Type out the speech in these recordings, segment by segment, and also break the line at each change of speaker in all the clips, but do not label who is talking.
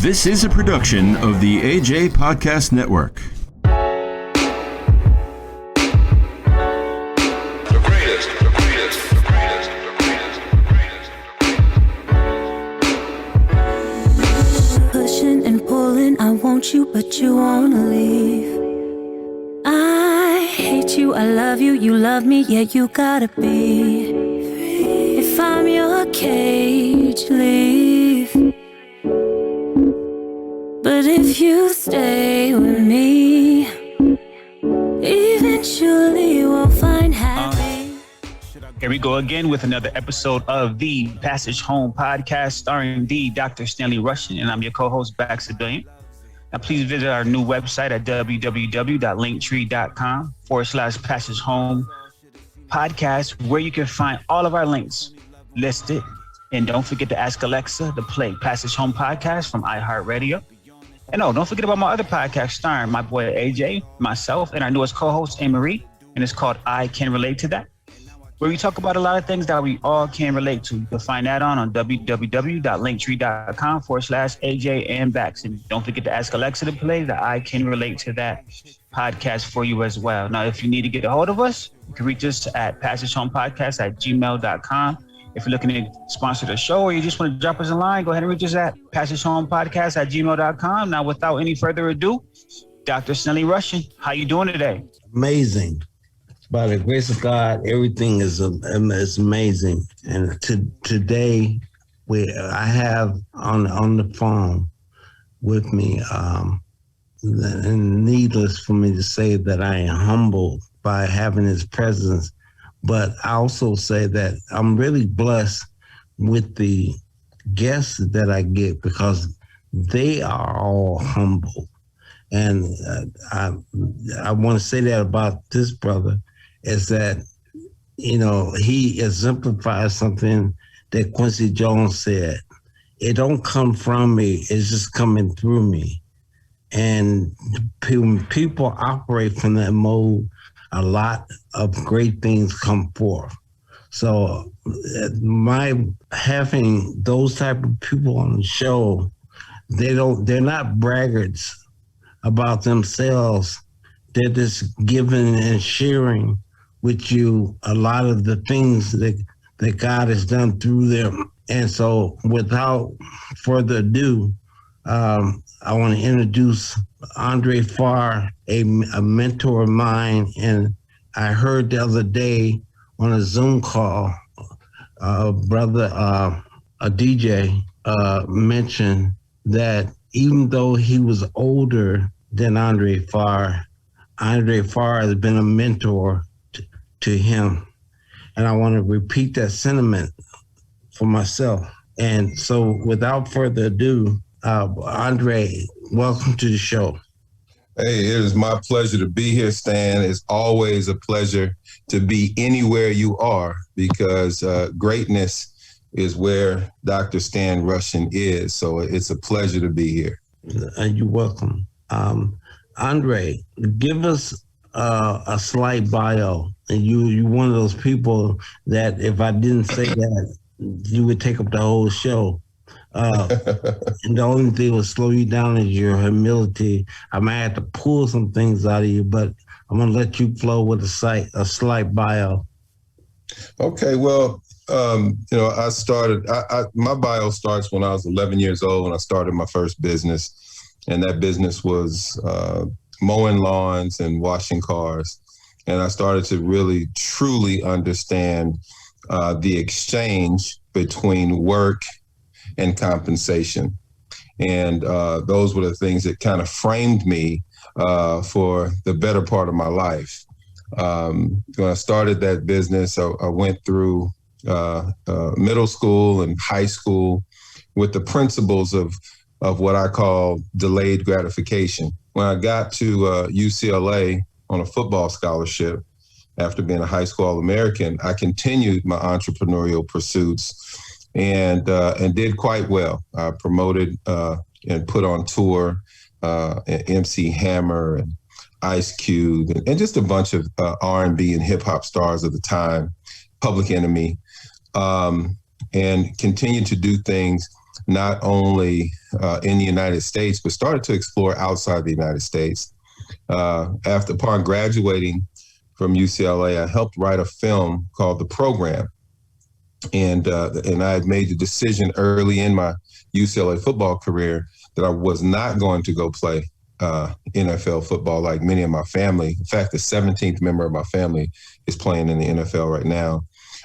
This is a production of the AJ Podcast Network.
Pushing and pulling, I want you, but you wanna leave. I hate you, I love you, you love me, yeah, you gotta be free. If I'm your cage, leave. But if you stay with me, eventually we'll find happy.
Here we go again with another episode of the Passage Home Podcast, starring the Dr. Stanley Russian, and I'm your co-host, Baxter Billion. Now, please visit our new website at www.linktree.com/Passage Home Podcast, where you can find all of our links listed. And don't forget to ask Alexa to play Passage Home Podcast from iHeartRadio. And no, don't forget about my other podcast starring my boy AJ, myself, and our newest co-host, Anne-Marie. And it's called I Can Relate to That, where we talk about a lot of things that we all can relate to. You can find that on www.linktree.com/AJ and Bax. And don't forget to ask Alexa to play the I Can Relate to That podcast for you as well. Now, if you need to get a hold of us, you can reach us at passagehomepodcast@gmail.com. If you're looking to sponsor the show or you just want to drop us a line, go ahead and reach us at passagehomepodcast@gmail.com. Now, without any further ado, Dr. Stanley Russian, how you doing today?
Amazing. By the grace of God, everything is amazing. And today, I have on the phone with me, and needless for me to say that I am humbled by having his presence. But I also say that I'm really blessed with the guests that I get because they are all humble. And I want to say that about this brother is that, you know, he exemplifies something that Quincy Jones said. It don't come from me, it's just coming through me. And when people operate from that mode, a lot of great things come forth. So my having those type of people on the show, they're not braggarts about themselves. They're just giving and sharing with you a lot of the things that God has done through them. And so without further ado, I want to introduce Andre Farr, a mentor of mine. And I heard the other day on a Zoom call, a DJ mentioned that even though he was older than Andre Farr has been a mentor to him. And I want to repeat that sentiment for myself. And so without further ado, Andre, welcome to the show.
Hey, it is my pleasure to be here, Stan. It's always a pleasure to be anywhere you are because greatness is where Dr. Stan Russian is. So it's a pleasure to be here.
You're welcome. Andre, give us a slight bio. And you're one of those people that if I didn't say that, you would take up the whole show. And the only thing will slow you down is your humility. I might have to pull some things out of you, but I'm going to let you flow with a slight bio.
Okay, well, I started, my bio starts when I was 11 years old when I started my first business. And that business was mowing lawns and washing cars. And I started to really, truly understand the exchange between work and compensation. And those were the things that kind of framed me for the better part of my life. When I started that business, I went through middle school and high school with the principles of what I call delayed gratification. When I got to UCLA on a football scholarship, after being a high school All-American, I continued my entrepreneurial pursuits and did quite well. I promoted and put on tour MC Hammer and Ice Cube and just a bunch of R&B and hip hop stars of the time, Public Enemy, and continued to do things not only in the United States, but started to explore outside the United States. Upon graduating from UCLA, I helped write a film called The Program. And I had made the decision early in my UCLA football career that I was not going to go play NFL football like many of my family. In fact, the 17th member of my family is playing in the NFL right now.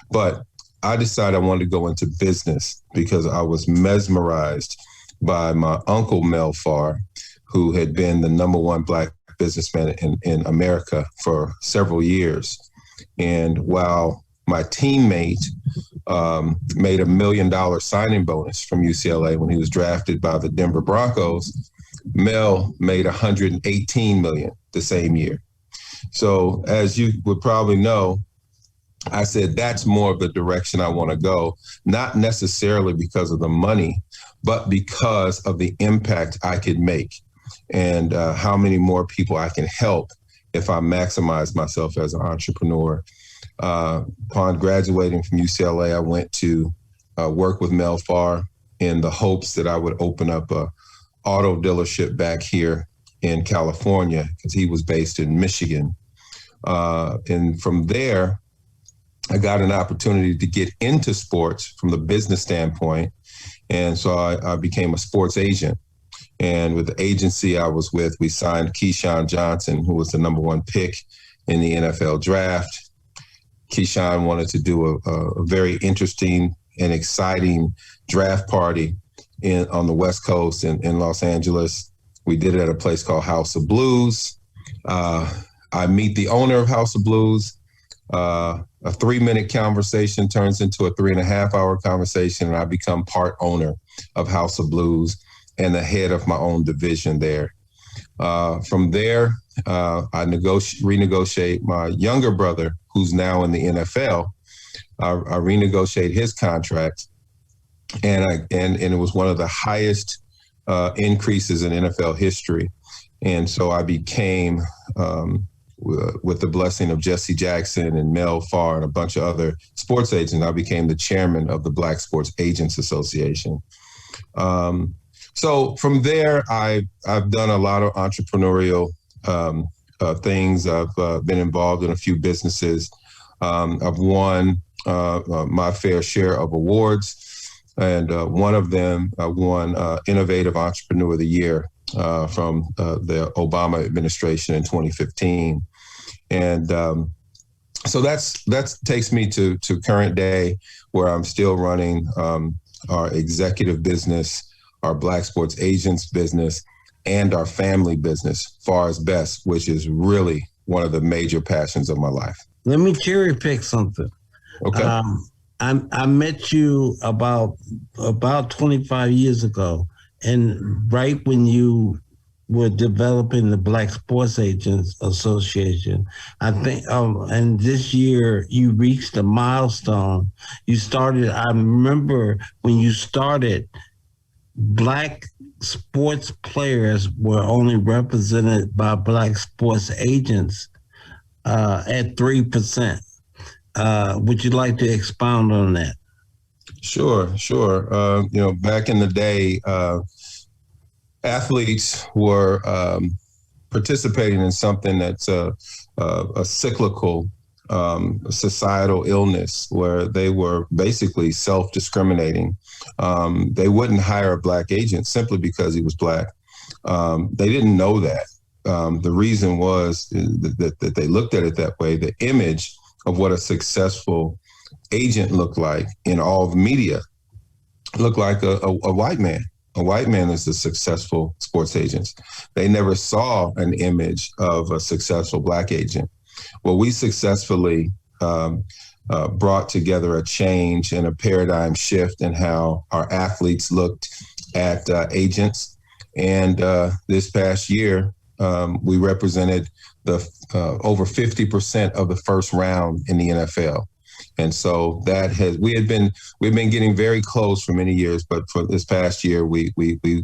But I decided I wanted to go into business because I was mesmerized by my uncle, Mel Farr, who had been the #1 Black businessman in America for several years. And while my teammate made $1 million signing bonus from UCLA when he was drafted by the Denver Broncos, Mel made $118 million the same year. So as you would probably know, I said, that's more of the direction I want to go, not necessarily because of the money, but because of the impact I could make and how many more people I can help if I maximize myself as an entrepreneur. Upon graduating from UCLA, I went to work with Mel Farr in the hopes that I would open up a auto dealership back here in California because he was based in Michigan. And from there, I got an opportunity to get into sports from the business standpoint. And so I became a sports agent. And with the agency I was with, we signed Keyshawn Johnson, who was the #1 pick in the NFL draft. Keyshawn wanted to do a very interesting and exciting draft party on the West Coast in Los Angeles. We did it at a place called House of Blues. I meet the owner of House of Blues. A 3-minute conversation turns into a 3.5-hour conversation, and I become part owner of House of Blues and the head of my own division there. From there, I renegotiate my younger brother, who's now in the NFL. I renegotiate his contract, and it was one of the highest increases in NFL history. And so I became, with the blessing of Jesse Jackson and Mel Farr and a bunch of other sports agents, I became the chairman of the Black Sports Agents Association. So from there, I've done a lot of entrepreneurial things. I've been involved in a few businesses. I've won my fair share of awards, and one of them I won Innovative Entrepreneur of the Year from the Obama administration in 2015. And so that takes me to current day, where I'm still running our executive business, our Black Sports Agents business, and our family business, Farr's Best, which is really one of the major passions of my life.
Let me cherry pick something.
Okay.
I met you about 25 years ago, and right when you were developing the Black Sports Agents Association, I think, and this year you reached a milestone. You started, I remember when you started, Black sports players were only represented by Black sports agents at 3%. Would you like to expound on that?
Sure. Back in the day, athletes were participating in something that's a cyclical societal illness, where they were basically self-discriminating. They wouldn't hire a Black agent simply because he was Black. They didn't know that. The reason was that they looked at it that way. The image of what a successful agent looked like in all the media looked like a white man. A white man is a successful sports agent. They never saw an image of a successful Black agent. Well, we successfully brought together a change and a paradigm shift in how our athletes looked at agents. And this past year, we represented the over 50% of the first round in the NFL. And so we've been getting very close for many years, but for this past year, we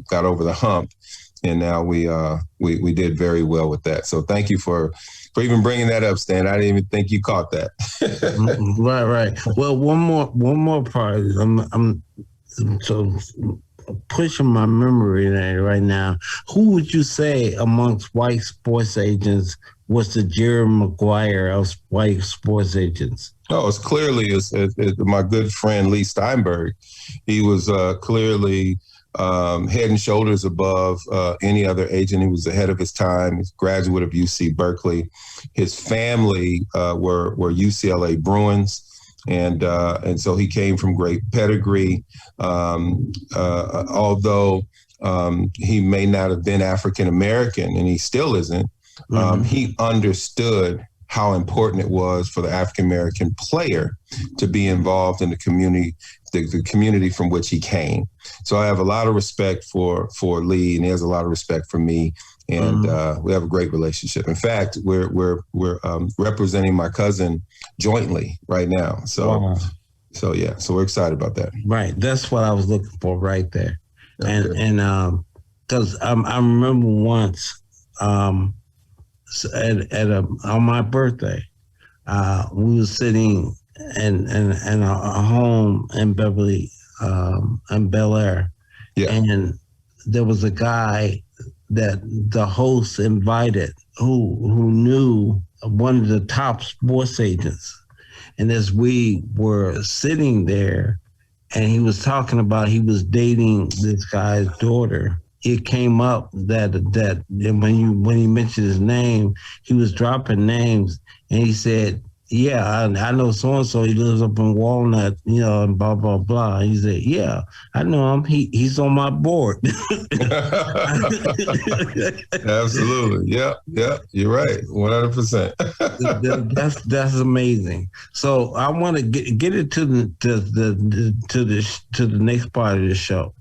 got over the hump, and now we did very well with that. So thank you for even bringing that up, Stan. I didn't even think you caught that. Right.
Well, one more part. So pushing my memory right now. Who would you say amongst white sports agents was the Jerry Maguire of white sports agents?
Oh, it's clearly my good friend Lee Steinberg. He was clearly head and shoulders above any other agent. He was ahead of his time. He's a graduate of UC Berkeley. His family were UCLA Bruins. And so he came from great pedigree. Although he may not have been African American, and he still isn't, he understood how important it was for the African American player to be involved in the community, the community from which he came. So I have a lot of respect for Lee, and he has a lot of respect for me. And we have a great relationship. In fact, we're representing my cousin jointly right now. So, so we're excited about that.
Right, that's what I was looking for right there. And because I remember once on my birthday, we were sitting in a home in Beverly, in Bel Air, and there was a guy that the host invited who knew one of the top sports agents. And as we were sitting there and he was talking about he was dating this guy's daughter, it came up that when he mentioned his name, he was dropping names, and he said, yeah, I know so-and-so, he lives up in Walnut, and blah, blah, blah. He said, yeah, I know him. He's on my board.
Absolutely. Yeah, you're right. 100%.
That's amazing. So I want to get it to the next part of the show.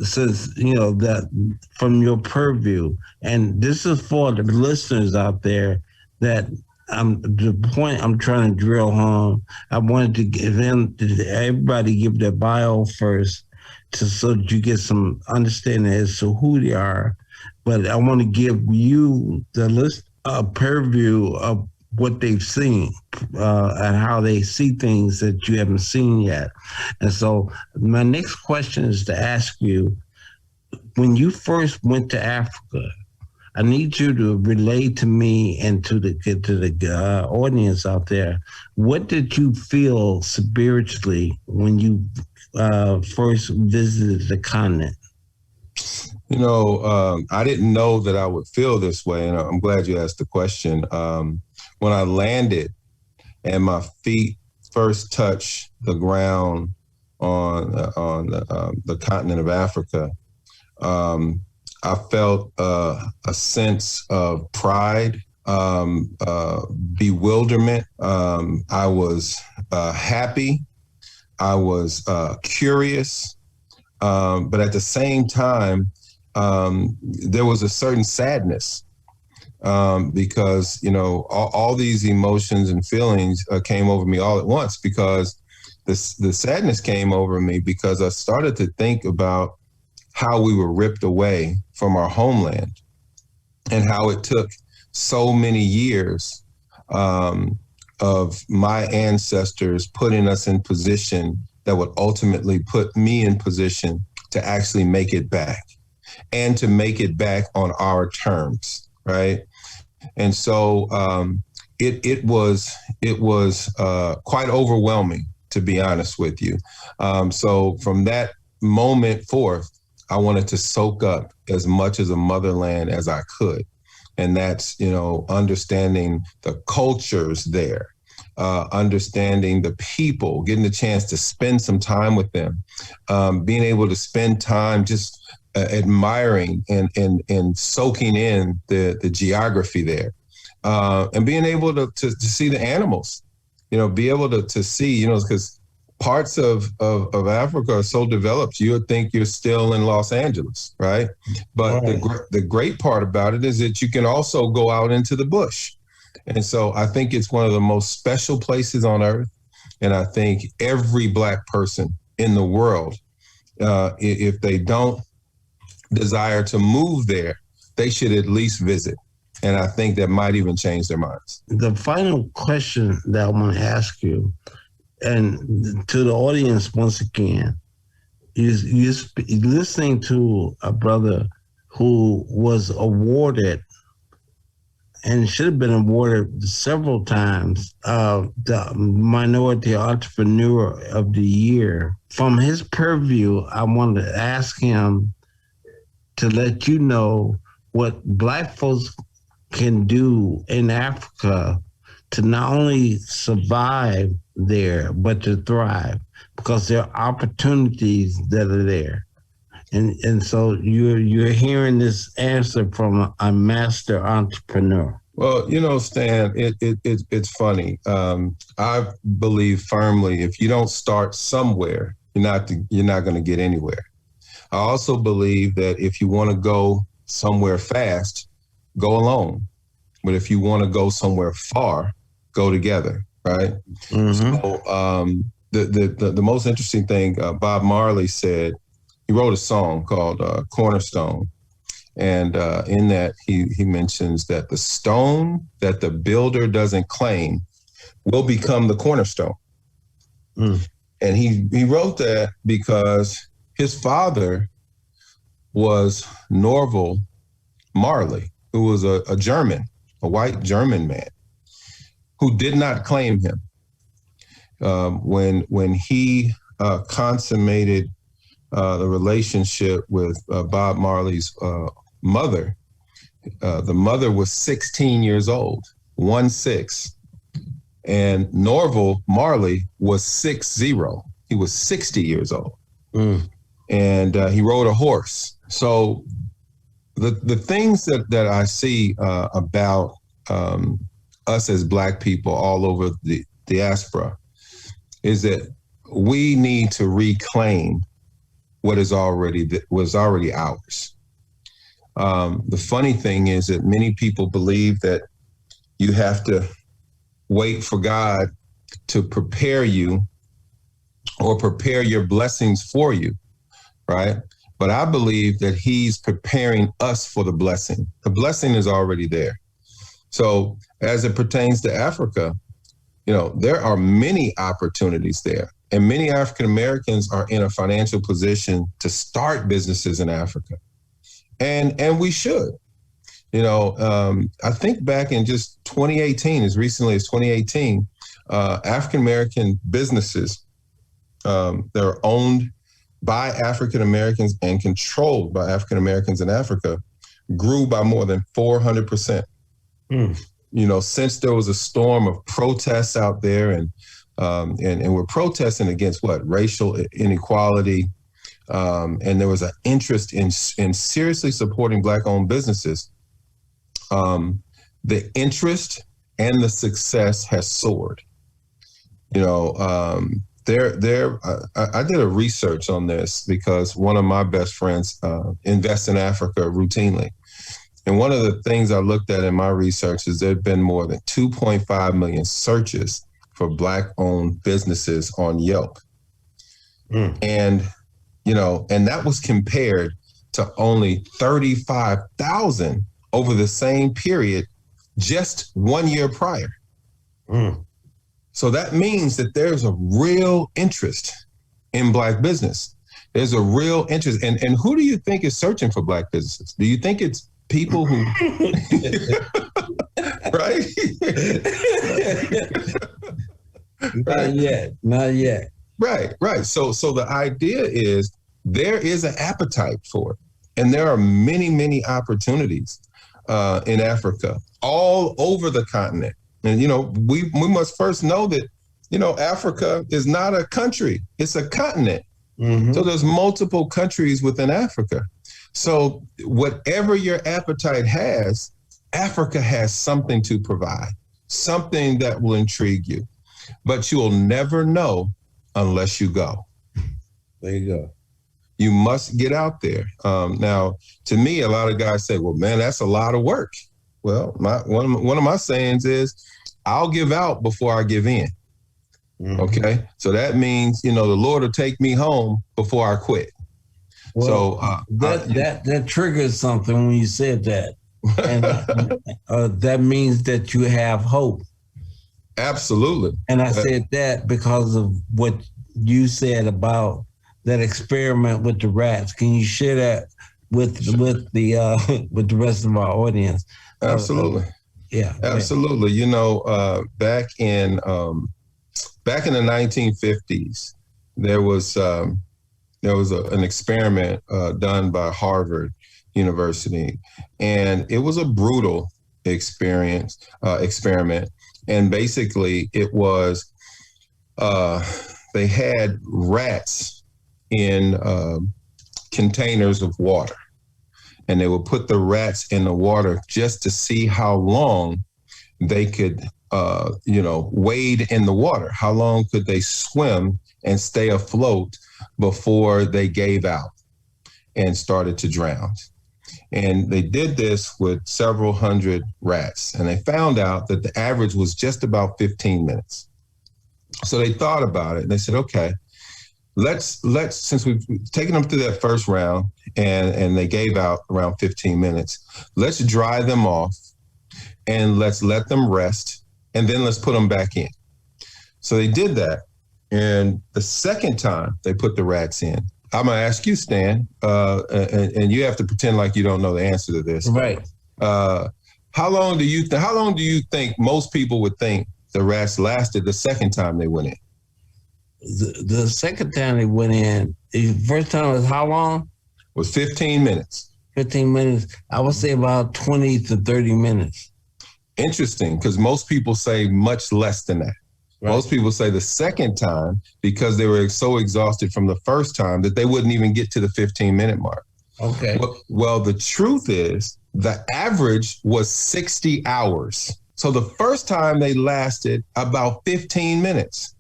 Since, that from your purview, and this is for the listeners out there that the point I'm trying to drill home, I wanted to everybody give their bio first so that you get some understanding as to who they are. But I want to give you, the list, a purview of what they've seen and how they see things that you haven't seen yet. And so my next question is to ask you, when you first went to Africa, I need you to relay to me and to the audience out there, what did you feel spiritually when you first visited the continent?
I didn't know that I would feel this way, and I'm glad you asked the question. When I landed and my feet first touched the ground on the continent of Africa, I felt a sense of pride, bewilderment. I was happy. I was curious. But at the same time, there was a certain sadness because, all these emotions and feelings came over me all at once, because the sadness came over me because I started to think about how we were ripped away from our homeland and how it took so many years of my ancestors putting us in position that would ultimately put me in position to actually make it back, and to make it back on our terms, right? And so it was quite overwhelming, to be honest with you. So from that moment forth, I wanted to soak up as much as a motherland as I could. And that's, understanding the cultures there, understanding the people, getting the chance to spend some time with them, being able to spend time just admiring and soaking in the geography there, and being able to see the animals, be able to see, because parts of Africa are so developed, you would think you're still in Los Angeles, right? But the great part about it is that you can also go out into the bush. And so I think it's one of the most special places on earth. And I think every Black person in the world, if they don't desire to move there, they should at least visit. And I think that might even change their minds.
The final question that I want to ask you, and to the audience once again, listening to a brother who was awarded and should have been awarded several times the Minority Entrepreneur of the Year. From his purview, I wanted to ask him to let you know what Black folks can do in Africa to not only survive there, but to thrive, because there are opportunities that are there. And so you're hearing this answer from a master entrepreneur.
Well, Stan, it's funny. I believe firmly if you don't start somewhere, you're not going to get anywhere. I also believe that if you want to go somewhere fast, go alone. But if you want to go somewhere far, go together, right? Mm-hmm. So the most interesting thing, Bob Marley said, he wrote a song called Cornerstone. And in that, he mentions that the stone that the builder doesn't claim will become the cornerstone. Mm. And he wrote that because his father was Norval Marley, who was a German, a white German man, who did not claim him. When he consummated the relationship with Bob Marley's mother, the mother was 16 years old, 16, and Norval Marley was 60. He was 60 years old. Mm. And he rode a horse. So the things that I see about us as Black people all over the diaspora is that we need to reclaim what was already ours. The funny thing is that many people believe that you have to wait for God to prepare you or prepare your blessings for you, right? But I believe that he's preparing us for the blessing. The blessing is already there. So as it pertains to Africa, there are many opportunities there. And many African Americans are in a financial position to start businesses in Africa. And we should. I think back in just 2018, as recently as 2018, African American businesses that are owned by African Americans and controlled by African Americans in Africa grew by more than 400%. Mm. Since there was a storm of protests out there, and we're protesting against racial inequality, and there was an interest in seriously supporting Black-owned businesses. The interest and the success has soared. I did a research on this because one of my best friends invests in Africa routinely. And one of the things I looked at in my research is there have been more than 2.5 million searches for Black-owned businesses on Yelp. Mm. And that was compared to only 35,000 over the same period just 1 year prior. Mm. So that means that there's a real interest in Black business. There's a real interest. And who do you think is searching for Black businesses? Do you think it's people who, right?
Not yet.
Right. So the idea is there is an appetite for it. And there are many, many opportunities in Africa, all over the continent. And, we must first know that, Africa is not a country, it's a continent. Mm-hmm. So there's multiple countries within Africa. So whatever your appetite has, Africa has something to provide, something that will intrigue you. But you'll never know unless you go.
There you go.
You must get out there. Now, to me, a lot of guys say, well, man, that's a lot of work. Well, one of my sayings is, I'll give out before I give in. Mm-hmm. Okay? So that means, the Lord will take me home before I quit.
Well, that triggers something when you said that. And that means that you have hope.
Absolutely.
And I said that because of what you said about that experiment with the rats. Can you share that with the rest of our audience?
Absolutely.
Yeah.
Absolutely. You know, back in the 1950s, there was an experiment done by Harvard University, and it was a brutal experiment. And basically, it was they had rats in containers of water, and they would put the rats in the water just to see how long they could, wade in the water. How long could they swim and stay afloat before they gave out and started to drown? And they did this with several hundred rats, and they found out that the average was just about 15 minutes. So they thought about it, and they said, okay, let's since we've taken them through that first round and they gave out around 15 minutes, let's dry them off and let's let them rest, and then let's put them back in. So they did that. And the second time they put the rats in, I'm going to ask you, Stan, and you have to pretend like you don't know the answer to this.
Right.
How long do you think most people would think the rats lasted the second time they went in?
The second time they went in, the first time was how long?
Was 15 minutes.
15 minutes. I would say about 20 to 30 minutes.
Interesting, because most people say much less than that. Right. Most people say the second time because they were so exhausted from the first time that they wouldn't even get to the 15-minute mark.
Okay.
Well, the truth is the average was 60 hours. So the first time they lasted about 15 minutes.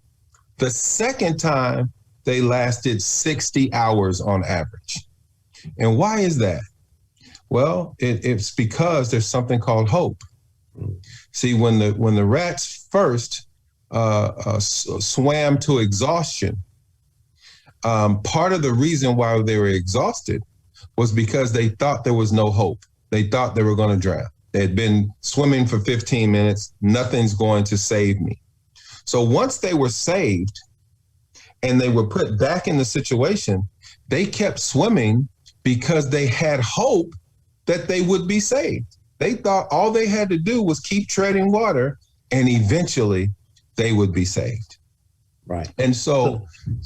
The second time they lasted 60 hours on average. And why is that? Well, it's because there's something called hope. See, when the rats first swam to exhaustion, part of the reason why they were exhausted was because they thought there was no hope. They thought they were going to drown. They had been swimming for 15 minutes. Nothing's going to save me. So once they were saved and they were put back in the situation, they kept swimming because they had hope that they would be saved. They thought all they had to do was keep treading water and eventually they would be saved.
Right.
And so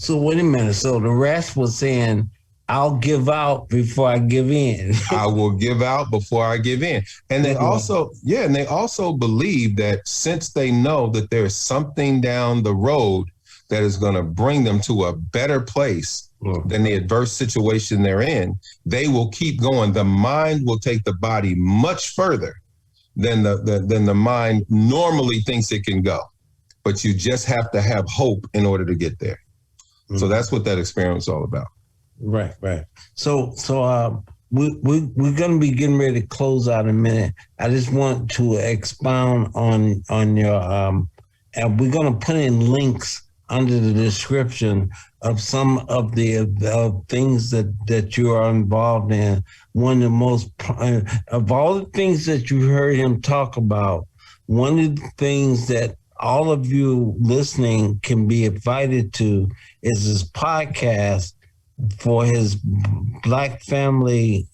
wait a minute. So the rats was saying, I'll give out before I give in.
I will give out before I give in. And they also believe that since they know that there's something down the road that is going to bring them to a better place than the adverse situation they're in, they will keep going. The mind will take the body much further than the mind normally thinks it can go. But you just have to have hope in order to get there. Mm-hmm. So that's what that experience is all about.
Right. So we're going to be getting ready to close out in a minute. I just want to expound on your, and we're going to put in links under the description of some of the things that you are involved in. One of the most, of all the things that you heard him talk about, one of the things that all of you listening can be invited to is his podcast for his Black family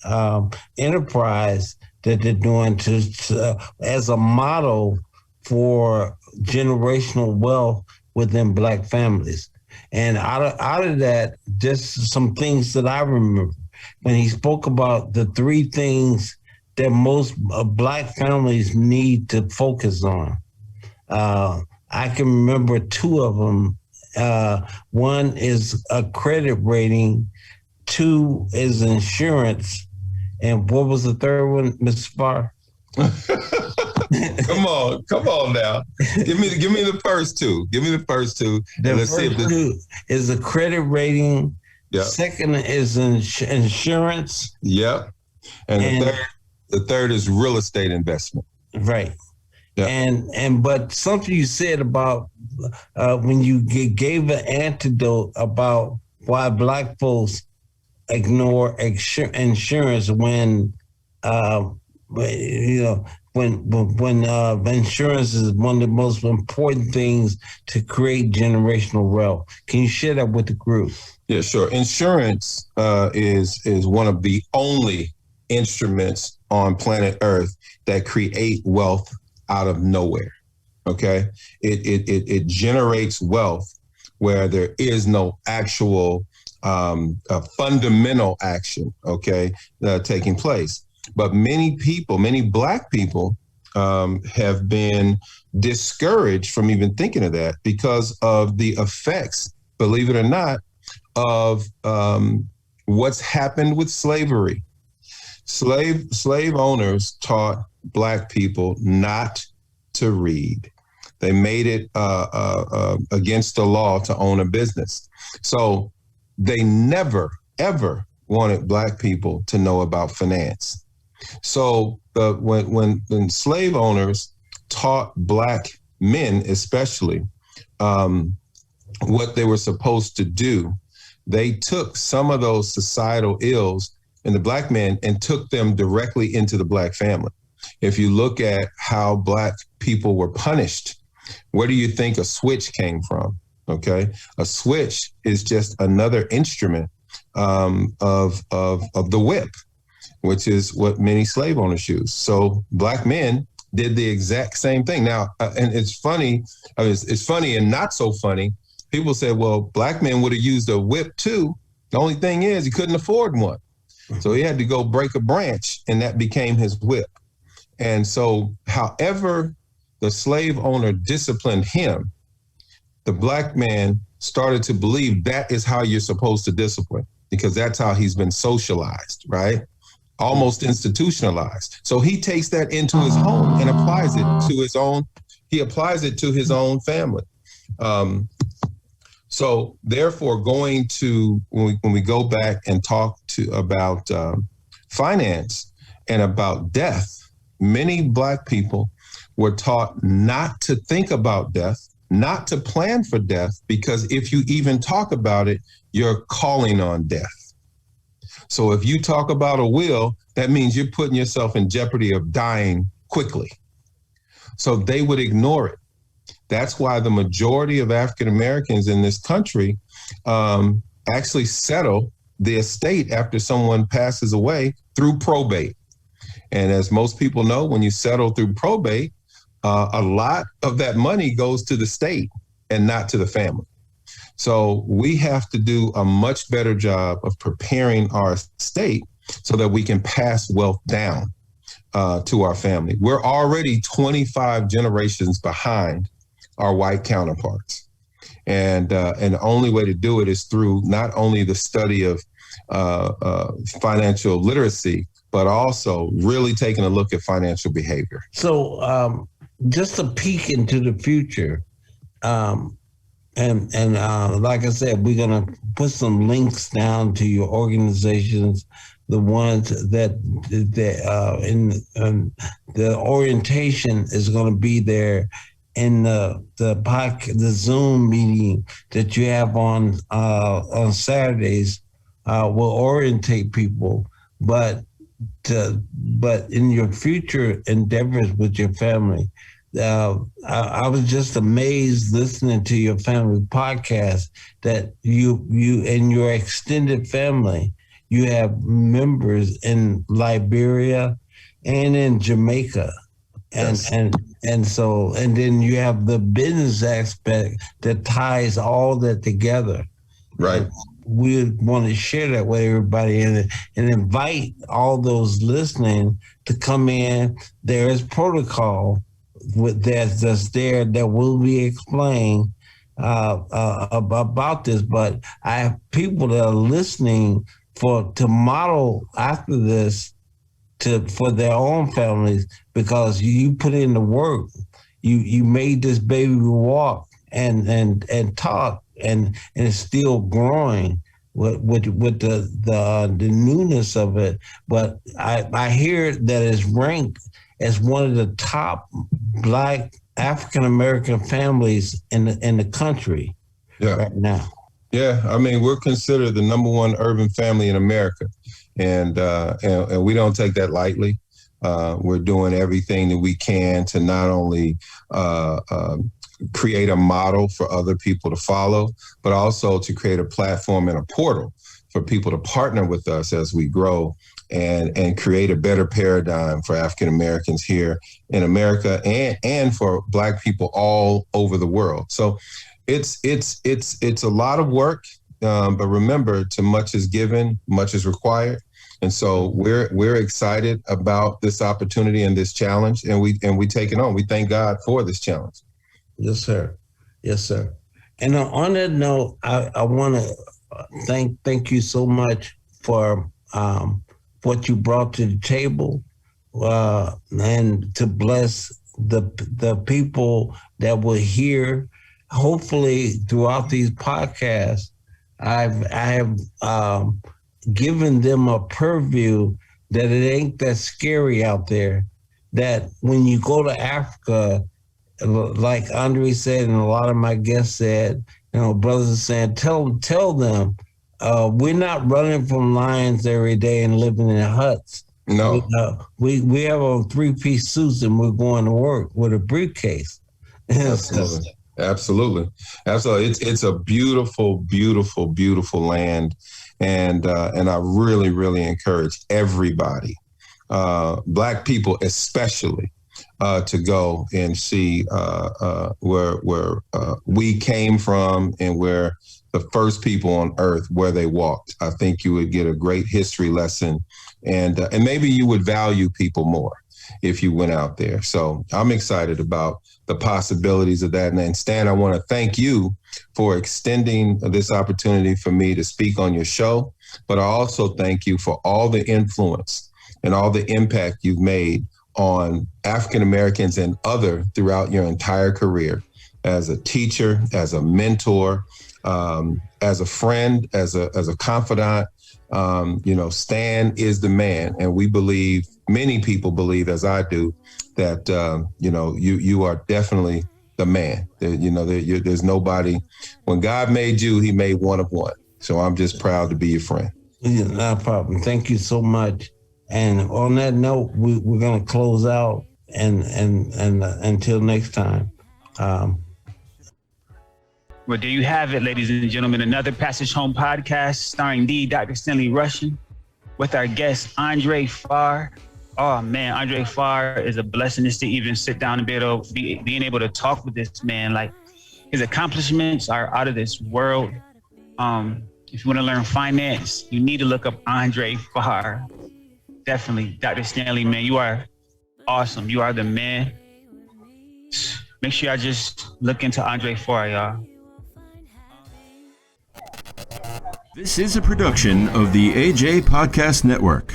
enterprise that they're doing to as a model for generational wealth within Black families. And out of that, just some things that I remember when he spoke about the three things that most Black families need to focus on. I can remember two of them. One is a credit rating, two is insurance, and what was the third one, Mr. Farr?
Come on now. Give me the first two. Give me the first two.
The first two is a credit rating.
Yep.
Second is insurance.
Yep. And the third is real estate investment.
Right.
Yep.
But something you said about when you gave an antidote about why Black folks ignore insurance when when insurance is one of the most important things to create generational wealth. Can you share that with the group?
Yeah, sure. Insurance is one of the only instruments on planet Earth that create wealth out of nowhere. Okay, it generates wealth where there is no actual fundamental action, okay, taking place. But many people, many Black people, have been discouraged from even thinking of that because of the effects, believe it or not, of what's happened with slavery. Slave owners taught Black people not to read. They made it against the law to own a business. So they never, ever wanted Black people to know about finance. So when slave owners taught Black men, especially, what they were supposed to do, they took some of those societal ills in the Black men and took them directly into the Black family. If you look at how Black people were punished, where do you think a switch came from? Okay, a switch is just another instrument of the whip, which is what many slave owners use. So Black men did the exact same thing. Now, and it's funny. I mean, it's funny and not so funny. People say, well, Black men would have used a whip too. The only thing is he couldn't afford one. So he had to go break a branch, and that became his whip. And so however the slave owner disciplined him, the Black man started to believe that is how you're supposed to discipline, because that's how he's been socialized, right? Almost institutionalized. So he takes that into his home and applies it to his own, he applies it to his own family. So therefore, going to, when we go back and talk about finance and about death, many Black people were taught not to think about death, not to plan for death, because if you even talk about it, you're calling on death. So if you talk about a will, that means you're putting yourself in jeopardy of dying quickly. So they would ignore it. That's why the majority of African Americans in this country actually settle the estate after someone passes away through probate. And as most people know, when you settle through probate, a lot of that money goes to the state and not to the family. So we have to do a much better job of preparing our estate so that we can pass wealth down to our family. We're already 25 generations behind our white counterparts. And the only way to do it is through not only the study of financial literacy, but also really taking a look at financial behavior.
So just a peek into the future. And like I said, we're going to put some links down to your organizations, the ones that the orientation is going to be there in the Zoom meeting that you have on Saturdays. Will orientate people, but in your future endeavors with your family, I was just amazed listening to your family podcast that you and your extended family, you have members in Liberia and in Jamaica.
Yes.
And so then you have the business aspect that ties all that together.
Right.
We want to share that with everybody and invite all those listening to come in. There is protocol that's there that will be explained about this, but I have people that are listening to model after this for their own families, because you put in the work. You made this baby walk and talk, and it's still growing with the newness of it. But I hear that it's ranked as one of the top Black African American families in the country right now.
Yeah, I mean, we're considered the #1 urban family in America, and we don't take that lightly. We're doing everything that we can to not only create a model for other people to follow, but also to create a platform and a portal for people to partner with us as we grow and create a better paradigm for African Americans here in America and for Black people all over the world. So it's a lot of work, but remember, to much is given, much is required. And so we're excited about this opportunity and this challenge, and we take it on. We thank God for this challenge.
Yes, sir. Yes, sir. And on that note, I want to thank you so much for what you brought to the table, and to bless the people that will hear. Hopefully, throughout these podcasts, I have given them a purview that it ain't that scary out there. That when you go to Africa, like Andre said, and a lot of my guests said, brothers are saying, tell them, we're not running from lions every day and living in huts.
No,
we have on 3-piece suits and we're going to work with a briefcase.
Absolutely. It's a beautiful, beautiful, beautiful land, and I really, really encourage everybody, Black people especially, to go and see where we came from and where the first people on earth, where they walked. I think you would get a great history lesson, and maybe you would value people more if you went out there. So I'm excited about the possibilities of that. And Stan, I want to thank you for extending this opportunity for me to speak on your show, but I also thank you for all the influence and all the impact you've made on African Americans and other throughout your entire career, as a teacher, as a mentor, as a friend, as a confidant. Stan is the man, and we believe, many people believe, as I do, that you are definitely the man. There's nobody. When God made you, He made one of one. So I'm just proud to be your friend.
Yeah, no problem. Thank you so much. And on that note, we're going to close out and until next time.
Well, there you have it, ladies and gentlemen. Another Passage Home podcast starring Dr. Stanley Rushing with our guest, Andre Farr. Oh, man, Andre Farr is a blessing just to even sit down and being able to talk with this man. Like, his accomplishments are out of this world. If you want to learn finance, you need to look up Andre Farr. Definitely, Dr. Stanley, man, you are awesome. You are the man. Make sure y'all just look into Andre Farr, y'all.
This is a production of the AJ Podcast Network.